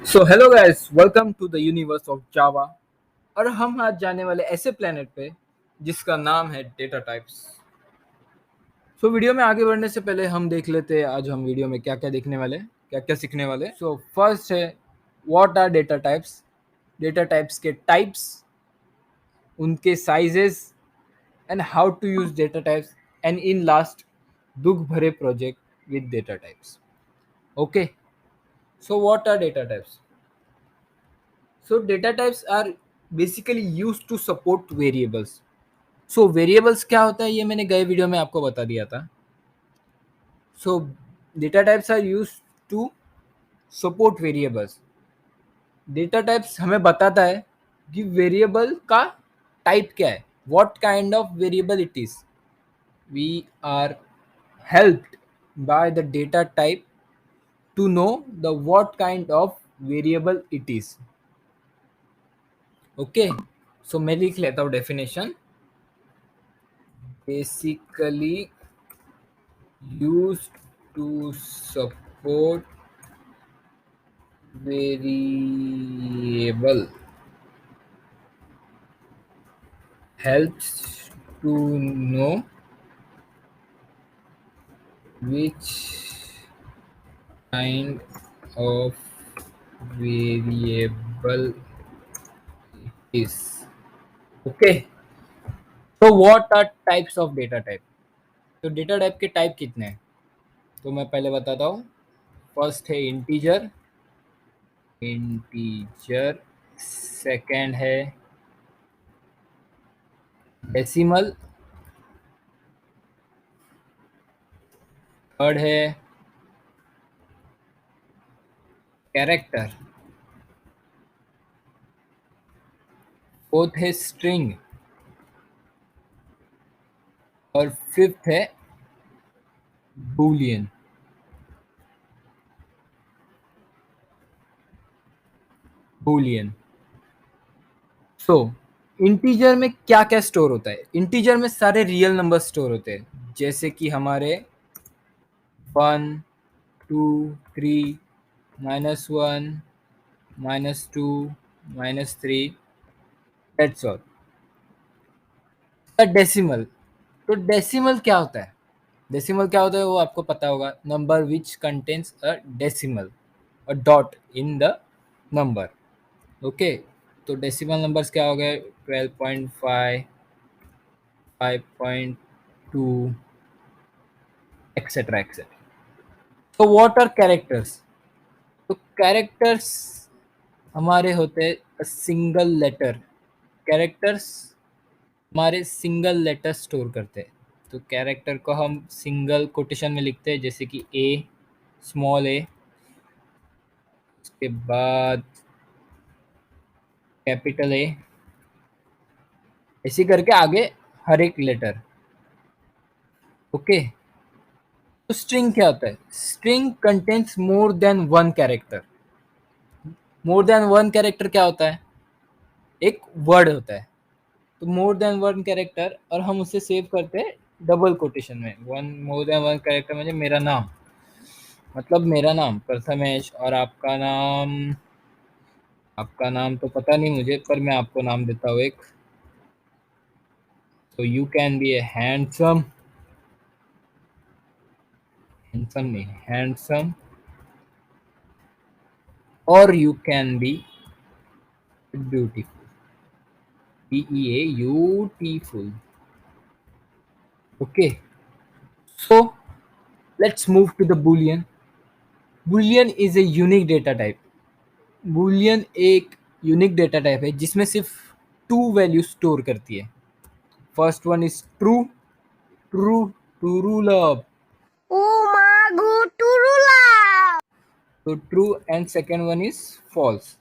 So hello guys, welcome to the universe of Java. और हम आज जाने वाले ऐसे प्लेनेट पे जिसका नाम है डेटा टाइप्स। सो वीडियो में आगे बढ़ने से पहले हम देख लेते हैं आज हम वीडियो में क्या क्या देखने वाले, क्या क्या सीखने वाले। सो फर्स्ट है what are data types, data types के टाइप्स, उनके sizes and how to use data types, and in last दुख भरे project with data types. Okay, so what are data types? So data types are basically used to support variables. So variables क्या होता है ये मैंने गए video में आपको बता दिया था. So data types are used to support variables. Data types हमें बताता है कि वेरिएबल का टाइप क्या है, what kind of variable it is. We are helped by the data type to know the what kind of variable it is. Okay, so मैं लिख लेता हूँ definition. Basically used to support variable, helps to know which kind of variable is. Okay, so what are types of data type? तो data type के type कितने हैं तो मैं पहले बताता हूँ. फर्स्ट है इंटीजर, इंटीजर. सेकंड है डेसिमल. थर्ड है कैरेक्टर. फोर्थ है स्ट्रिंग. और फिफ्थ है बूलियन. बूलियन. सो इंटीजर में क्या क्या स्टोर होता है? इंटीजर में सारे रियल नंबर स्टोर होते हैं, जैसे कि हमारे 1, 2, 3, -1, -2, -3, दैट्स ऑल. डेसिमल. तो डेसिमल क्या होता है? डेसिमल क्या होता है वो आपको पता होगा. Number which contains a decimal, a dot in the number. Okay, तो डेसिमल नंबर्स क्या हो गए? 12.5, 5.2, एक्सेट्रा एक्सेट्रा. तो व्हाट आर कैरेक्टर्स? तो कैरेक्टर्स हमारे होते हैं सिंगल लेटर. कैरेक्टर्स हमारे सिंगल लेटर स्टोर करते हैं. तो कैरेक्टर को हम सिंगल कोटेशन में लिखते हैं, जैसे कि ए, स्मॉल ए, उसके बाद कैपिटल ए, ऐसे करके आगे हर एक लेटर. ओके, तो स्ट्रिंग क्या होता है? String contains more than one character. More than one character क्या होता है? एक वर्ड होता है. तो मोर देन वन कैरेक्टर, और हम उसे सेव करते हैं डबल कोटेशन में. One more than one character म्हणजे मेरा नाम, मतलब मेरा नाम प्रथमेश, और आपका नाम तो पता नहीं मुझे, पर मैं आपको नाम देता हूँ एक. तो you can be A handsome, handsome नहीं, हैंडसम, और you can be beautiful, beautiful. Okay, so let's move to the boolean. Boolean is a unique data type. Boolean एक यूनिक डेटा टाइप है जिसमें सिर्फ टू वैल्यू स्टोर करती है. First one is true, true, true love. Umagu turula. तो true. And second one is false.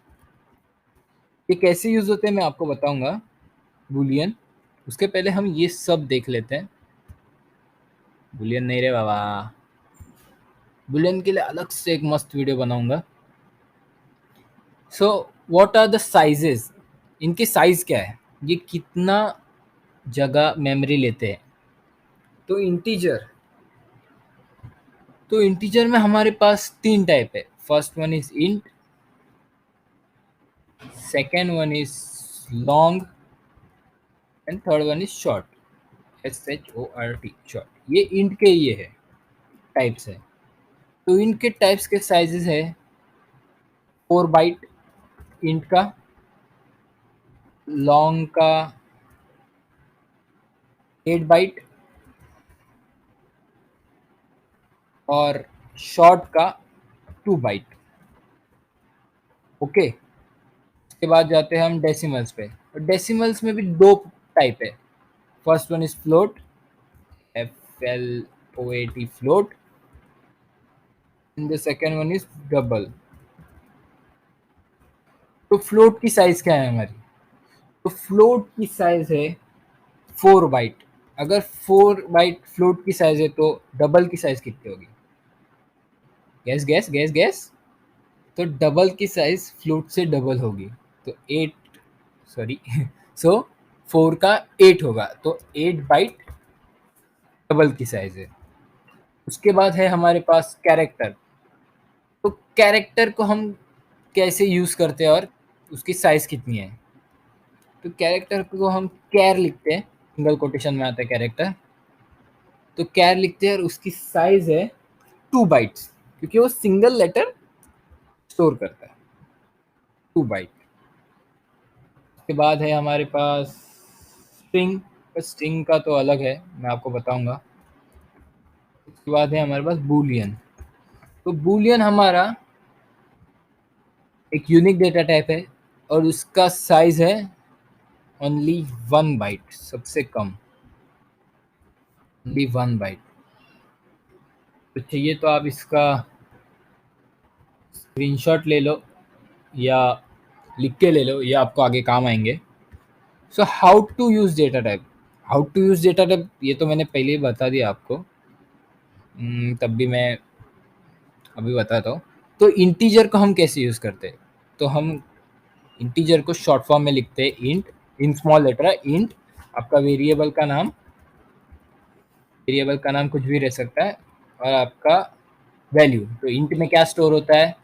ये कैसे use होते हैं मैं आपको बताऊंगा बूलियन. उसके पहले हम ये सब देख लेते हैं. बुलियन नहीं रे बाबा, बुलियन के लिए अलग से एक मस्त वीडियो बनाऊंगा. So what are the sizes? इनके साइज क्या है, ये कितना जगह मेमोरी लेते हैं? तो इंटीजर में हमारे पास तीन टाइप है. First one is int, second one is long and third one is short, SHORT, short. ये इंट के ये है टाइप्स है। तो इंट के टाइप्स के साइजेस है 4 बाइट इंट का, लॉन्ग का 8 बाइट और शॉर्ट का 2 बाइट। ओके, उसके बाद जाते हैं हम डेसिमल्स पे। और डेसिमल्स में भी दो टाइप है। First one is float, FLOAT, float, and the second one is double. तो फ्लोट की साइज क्या है हमारी? तो फ्लोट की साइज है 4 बाइट। अगर 4 बाइट फ्लोट की साइज है तो डबल की साइज कितनी होगी? Gas gas gas gas. तो डबल की साइज फ्लोट से डबल होगी, तो 8, सॉरी सो 4 का 8 होगा, तो 8 बाइट डबल की साइज है। उसके बाद है हमारे पास कैरेक्टर। तो कैरेक्टर को हम कैसे यूज करते हैं और उसकी साइज कितनी है? तो कैरेक्टर को हम कैर लिखते हैं, सिंगल कोटेशन में आता है कैरेक्टर। तो कैर लिखते हैं और उसकी साइज है 2 बाइट्स, क्योंकि वो सिंगल लेटर स्टोर करता है, 2 बाइट। उसके बाद है हमारे पास स्ट्रिंग। स्ट्रिंग का तो अलग है, मैं आपको बताऊंगा। उसके बाद है हमारे पास बूलियन। तो बूलियन हमारा एक यूनिक डेटा टाइप है और उसका साइज है ओनली 1 बाइट, सबसे कम, ओनली 1 बाइट। तो चाहिए तो आप इसका स्क्रीनशॉट ले लो या लिख के ले लो, ये आपको आगे काम आएंगे। So how to use data type, how to use data type ये तो मैंने पहले ही बता दिया आपको। तब भी मैं अभी बताता हूँ। तो इंटीजर को हम कैसे यूज़ करते हैं? तो हम इंटीजर को शॉर्ट फॉर्म में लिखते हैं इंट, इन स्मॉल लेटर है इंट। आपका वेरिएबल का नाम, वेरिएबल का नाम कुछ भी रह सकता है, और आपका वैल्यू। तो इंट में क्या स्टोर होता है?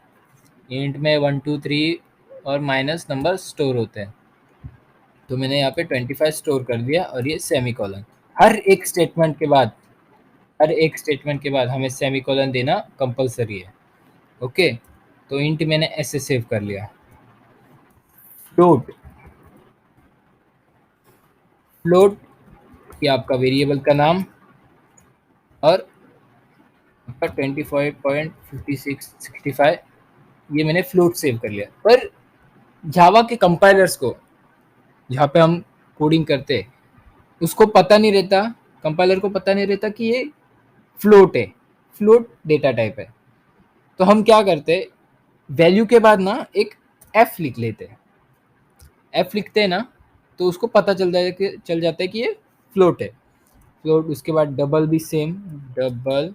इंट में 1 2 3 और माइनस नंबर स्टोर होते हैं। तो मैंने यहाँ पे 25 स्टोर कर दिया और ये सेमी कॉलन। हर एक स्टेटमेंट के बाद, हर एक स्टेटमेंट के बाद हमें सेमी कॉलन देना कंपलसरी है। ओके, तो इंट मैंने ऐसे सेव कर लिया। फ्लोट, फ्लोट ये आपका वेरिएबल का नाम और आपका 25.5665, ये मैंने फ्लोट सेव कर लिया। पर जावा के कंपाइलर्स को, जहाँ पे हम कोडिंग करते, उसको पता नहीं रहता, कंपाइलर को पता नहीं रहता कि ये फ्लोट है, फ्लोट डेटा टाइप है। तो हम क्या करते, वैल्यू के बाद ना एक एफ लिख लेते हैं। एफ लिखते हैं ना, तो उसको पता चल जाता है कि ये फ्लोट है, फ्लोट। उसके बाद डबल भी सेम, डबल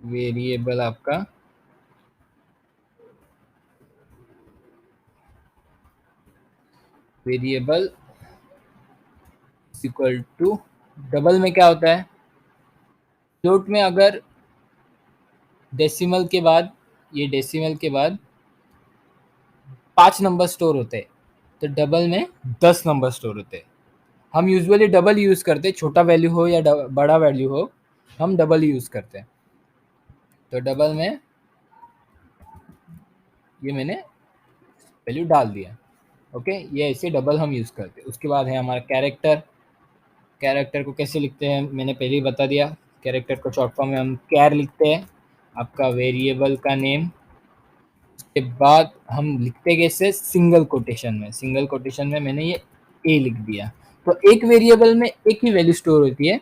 वेरिएबल आपका वेरिएबल इक्वल टू, डबल में क्या होता है? फ्लोट में अगर डेसिमल के बाद, ये डेसिमल के बाद 5 नंबर स्टोर होते हैं, तो डबल में 10 नंबर स्टोर होते हैं। हम यूजुअली डबल यूज़ करते हैं, छोटा वैल्यू हो या बड़ा वैल्यू हो, हम डबल यूज़ करते हैं। तो डबल में ये मैंने वैल्यू डाल दिया। ओके, ये ऐसे डबल हम यूज़ करते हैं। उसके बाद है हमारा कैरेक्टर। कैरेक्टर को कैसे लिखते हैं मैंने पहले ही बता दिया। कैरेक्टर को शॉर्ट फॉर्म में हम कैर लिखते हैं, आपका वेरिएबल का नेम। उसके बाद हम लिखते कैसे? सिंगल कोटेशन में, सिंगल कोटेशन में मैंने ये ए लिख दिया। तो एक वेरिएबल में एक ही वैल्यू स्टोर होती है,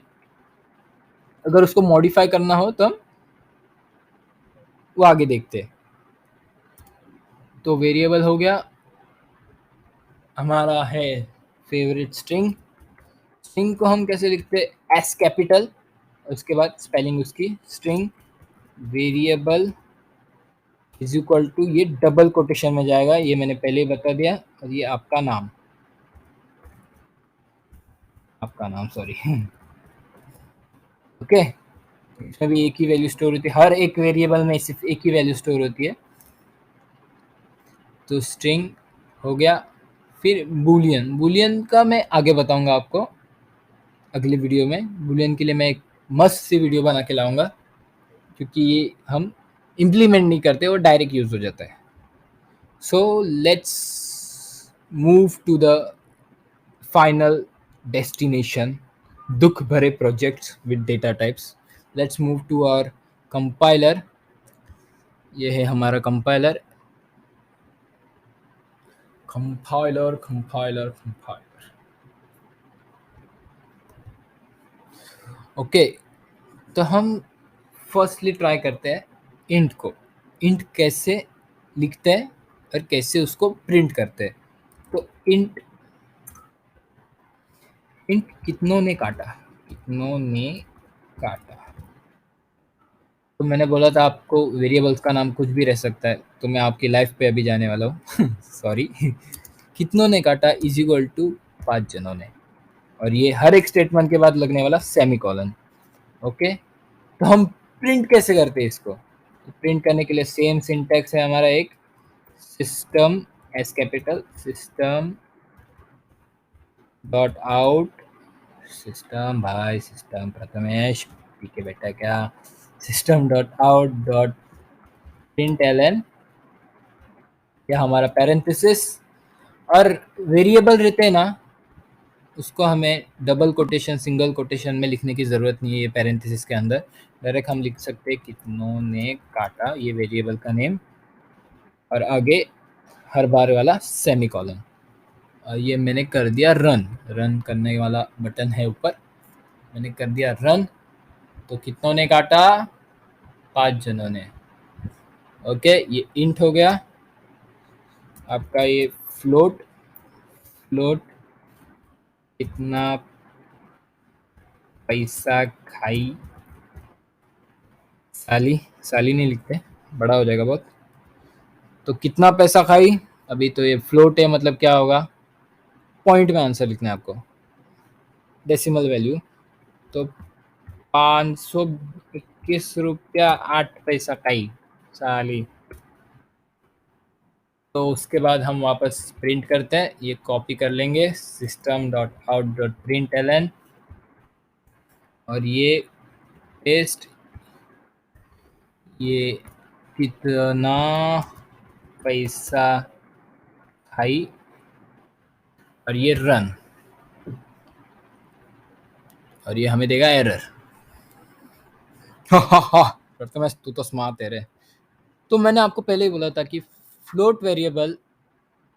अगर उसको मॉडिफाई करना हो तो हम वो आगे देखते हैं। तो वेरिएबल हो गया हमारा है फेवरेट स्ट्रिंग। स्ट्रिंग को हम कैसे लिखते हैं? एस कैपिटल, उसके बाद स्पेलिंग उसकी string variable is equal to, ये डबल कोटेशन में जाएगा, ये मैंने पहले ही बता दिया। और ये आपका नाम, आपका नाम सॉरी ओके, इसमें भी एक ही वैल्यू स्टोर होती है, हर एक वेरिएबल में सिर्फ एक ही वैल्यू स्टोर होती है। तो स्ट्रिंग हो गया। फिर बूलियन, बूलियन का मैं आगे बताऊंगा आपको अगली वीडियो में। बूलियन के लिए मैं एक मस्त सी वीडियो बना के लाऊंगा, क्योंकि ये हम इम्प्लीमेंट नहीं करते, वो डायरेक्ट यूज हो जाता है। So let's move to the final destination, दुख भरे projects with data types. Let's move to our compiler. ये है हमारा compiler, compiler compiler compiler. Okay, तो हम फर्स्टली ट्राई करते हैं इंट को। इंट कैसे लिखते हैं और कैसे उसको प्रिंट करते हैं। तो इंट, इंट कितनों ने काटा, कितनों ने काटा। तो मैंने बोला था आपको वेरिएबल्स का नाम कुछ भी रह सकता है, तो मैं आपकी लाइफ पे अभी जाने वाला हूँ सॉरी कितनों ने काटा इज इक्वल टू 5 जनों ने, और ये हर एक स्टेटमेंट के बाद लगने वाला सेमी कॉलन। ओके, तो हम प्रिंट कैसे करते हैं इसको। तो प्रिंट करने के लिए सेम सिंटैक्स है हमारा, एक system S capital, system dot out, system भाई सिस्टम प्रथमेश, ठीक है बेटा क्या, system dot out dot print L N, या हमारा पैरेंथेसिस। और वेरिएबल रहते हैं ना, उसको हमें डबल कोटेशन सिंगल कोटेशन में लिखने की ज़रूरत नहीं है। ये पैरेंथेसिस के अंदर डायरेक्ट हम लिख सकते हैं कितनों ने काटा, ये वेरिएबल का नेम, और आगे हर बार वाला सेमी कॉलन। ये मैंने कर दिया रन, रन करने वाला बटन है ऊपर, मैंने कर दिया रन। तो कितनों ने काटा, 5 जनों ने। ओके, ये इंट हो गया आपका। ये फ्लोट, फ्लोट कितना पैसा खाई, साली, साली नहीं लिखते, बड़ा हो जाएगा बहुत। तो कितना पैसा खाई, अभी तो ये फ्लोट है, मतलब क्या होगा, पॉइंट में आंसर लिखना है आपको, डेसिमल वैल्यू। तो 521 रुपया 8 पैसा खाई साली। तो उसके बाद हम वापस प्रिंट करते हैं, ये कॉपी कर लेंगे system dot out dot print L N, और ये पेस्ट, ये कितना पैसा खाई, और ये रन, और ये हमें देगा एरर तो मैं, तू तो स्मार्ट है रे। तो मैंने आपको पहले ही बोला था कि फ्लोट वेरिएबल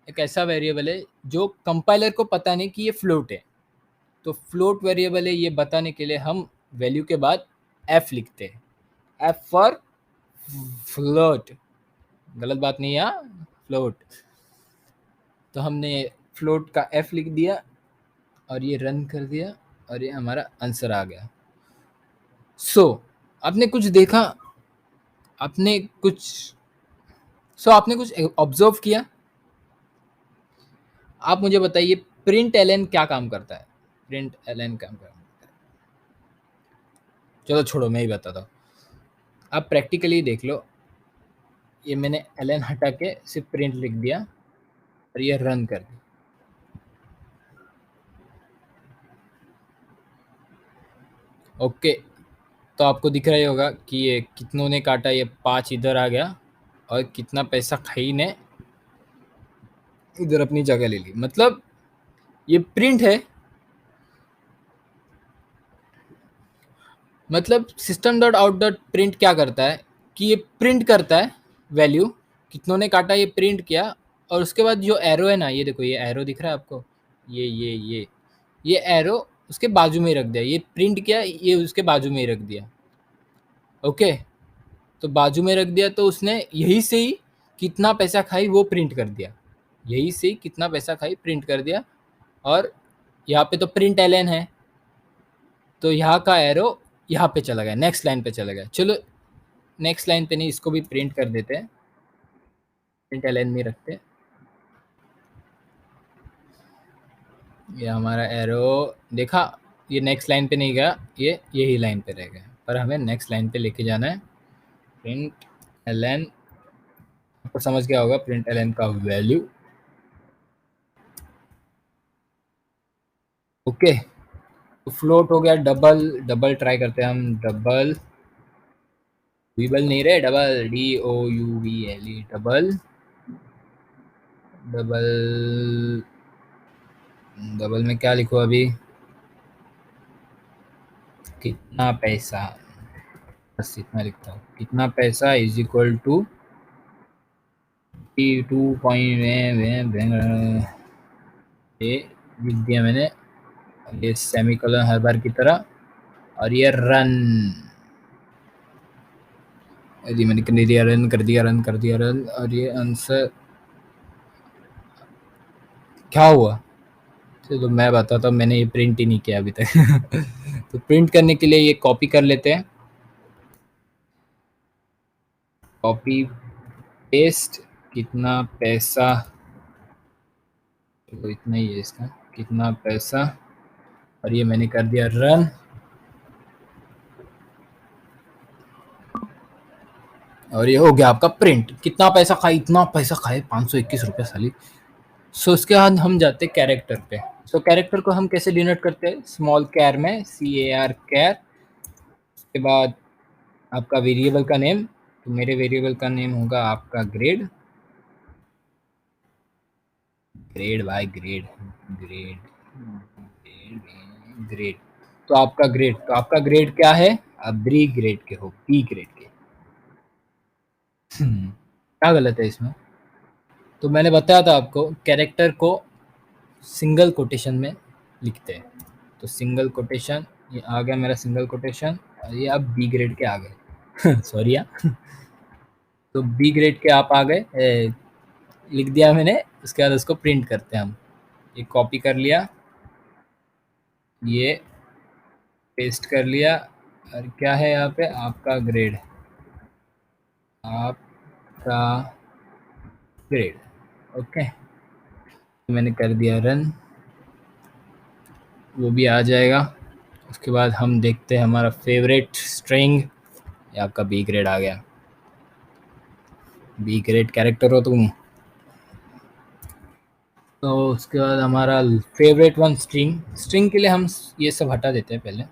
एक ऐसा वेरिएबल है जो कंपाइलर को पता नहीं कि ये फ्लोट है। तो फ्लोट वेरिएबल है, ये बताने के लिए हम वैल्यू के बाद एफ लिखते हैं, एफ फॉर फ्लोट, गलत बात नहीं है, फ्लोट। तो हमने फ्लोट का एफ लिख दिया और ये रन कर दिया, और ये हमारा आंसर आ गया। सो आपने कुछ देखा, आपने कुछ, आपने कुछ ऑब्जर्व किया। आप मुझे बताइए प्रिंट एल क्या काम करता है, प्रिंट एल काम करता है। चलो छोड़ो, मैं ही बताता हूँ, आप प्रैक्टिकली देख लो। ये मैंने एल हटा के सिर्फ प्रिंट लिख दिया और ये रन कर दिया। ओके, तो आपको दिख रहा ही होगा कि ये कितनों ने काटा, ये 5 इधर आ गया, और कितना पैसा खाई ने इधर अपनी जगह ले ली। मतलब ये प्रिंट है, मतलब system dot out dot print क्या करता है कि ये प्रिंट करता है वैल्यू, कितनों ने काटा ये प्रिंट किया, और उसके बाद जो एरो है ना, ये देखो ये एरो दिख रहा है आपको, ये एरो उसके बाजू में ही रख दिया, ये प्रिंट किया, ये उसके बाजू में ही रख दिया। ओके, तो बाजू में रख दिया, तो उसने यही से ही कितना पैसा खाई वो प्रिंट कर दिया, यही से ही कितना पैसा खाई प्रिंट कर दिया। और यहाँ पे तो प्रिंट एलन है, तो यहाँ का एरो यहाँ पे चला गया, नेक्स्ट लाइन पे चला गया। चलो नेक्स्ट लाइन पे नहीं, इसको भी प्रिंट कर देते हैं, प्रिंट एलन में रखते हैं। ये हमारा एरो देखा, ये नेक्स्ट लाइन पे नहीं गया, ये यही लाइन पे रह गया, पर हमें नेक्स्ट लाइन पे लेके जाना है। प्रिंट एलन आपको समझ गया होगा प्रिंट एलन का वैल्यू। ओके, तो फ्लोट हो गया, डबल डबल ट्राई करते हैं हम, डबल वीबल नहीं रहे, double DOUBLE, double double double में क्या लिखो अभी, कितना पैसा, बस इतना लिखता हूँ, कितना पैसा इज इक्वल टू 2 ये लिख दिया मैंने, ये सेमीकोलन हर बार की तरह, और ये रन, यदि मैंने कर दिया रन, कर दिया रन, कर दिया रन, और ये आंसर क्या हुआ, तो मैं बताता हूँ, मैंने ये प्रिंट ही नहीं किया अभी तक। तो प्रिंट करने के लिए ये कॉपी कर लेते हैं, कॉपी पेस्ट, कितना पैसा, तो इतना ही है इसका, कितना पैसा, और ये मैंने कर दिया रन, और ये हो गया आपका प्रिंट। कितना पैसा खाए, इतना पैसा खाए, 521 रुपये साली। सो उसके बाद हम जाते हैं कैरेक्टर पे। सो कैरेक्टर को हम कैसे डिनोट करते हैं, स्मॉल कैर में, CAR कैर, उसके बाद आपका वेरिएबल का नेम, तो मेरे वेरिएबल का नेम होगा आपका grade, grade by grade, grade grade, तो आपका ग्रेड, तो आपका ग्रेड क्या है, आप बी ग्रेड के हो, बी ग्रेड के। क्या गलत है इसमें, तो मैंने बताया था आपको कैरेक्टर को सिंगल कोटेशन में लिखते हैं, तो सिंगल कोटेशन, ये आ गया मेरा सिंगल कोटेशन, और ये अब बी ग्रेड के आ गए। सॉरी यार, तो बी ग्रेड के आप आ गए, लिख दिया मैंने, उसके बाद उसको प्रिंट करते हैं हम, ये कॉपी कर लिया, ये पेस्ट कर लिया, और क्या है यहाँ पे आपका ग्रेड, आपका ग्रेड, ओके, मैंने कर दिया रन, वो भी आ जाएगा। उसके बाद हम देखते हैं हमारा फेवरेट स्ट्रिंग, ये आपका बी ग्रेड आ गया, बी ग्रेड कैरेक्टर हो तुम। तो उसके बाद हमारा फेवरेट वन स्ट्रिंग, स्ट्रिंग के लिए हम ये सब हटा देते हैं, पहले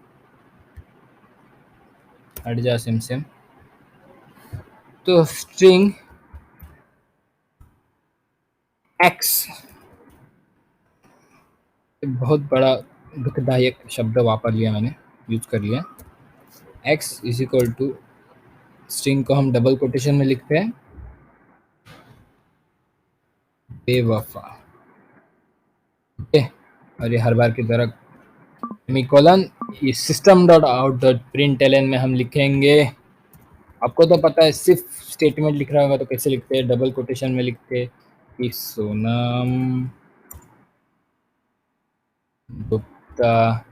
हट जा सिम सिम, तो स्ट्रिंग एक्स, बहुत बड़ा दुखदायक शब्द वापर लिया मैंने, यूज कर लिया, X is equal to, string को हम डबल कोटेशन में लिखते हैं, बेवफा, ओके, और ये हर बार की तरह सेमीकोलन, ये system dot out dot print एलन में हम लिखेंगे, आपको तो पता है, सिर्फ स्टेटमेंट लिख रहा होगा तो कैसे लिखते हैं, डबल कोटेशन में लिखते हैं कि सोनम गुप्ता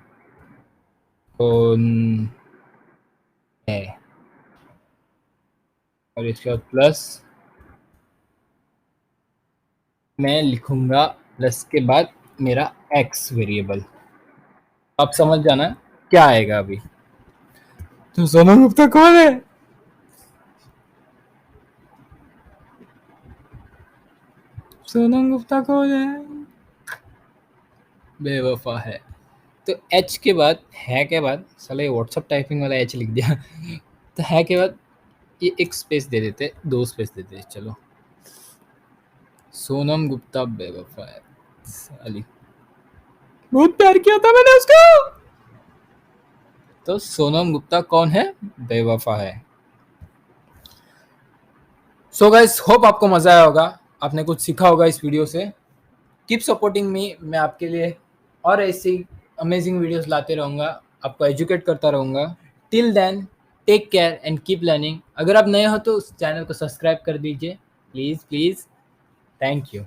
कौन है, और इसके बाद प्लस, मैं लिखूंगा प्लस के बाद मेरा एक्स वेरिएबल, आप समझ जाना क्या आएगा अभी, तो सोनम गुप्ता कौन है, सोनम गुप्ता कौन है, बेवफा है, तो एच के बाद, है के बाद, साला ये व्हाट्सअप टाइपिंग वाला एच लिख दिया। तो है के बाद ये एक स्पेस दे देते, दो स्पेस देते, चलो, सोनम गुप्ता बेवफा है, साली बहुत प्यार किया था मैंने उसको, तो सोनम गुप्ता कौन है, बेवफा है। सो गाइस, होप आपको मजा आया होगा, आपने कुछ सीखा होगा इस वीडियो से। कीप सपोर्टिंग मी, मैं आपके लिए और ऐसी अमेजिंग वीडियोस लाते रहूँगा, आपको एजुकेट करता रहूँगा। Till then, take care and keep learning. अगर आप नए हो तो उस चैनल को सब्सक्राइब कर दीजिए, प्लीज़ प्लीज़, थैंक यू।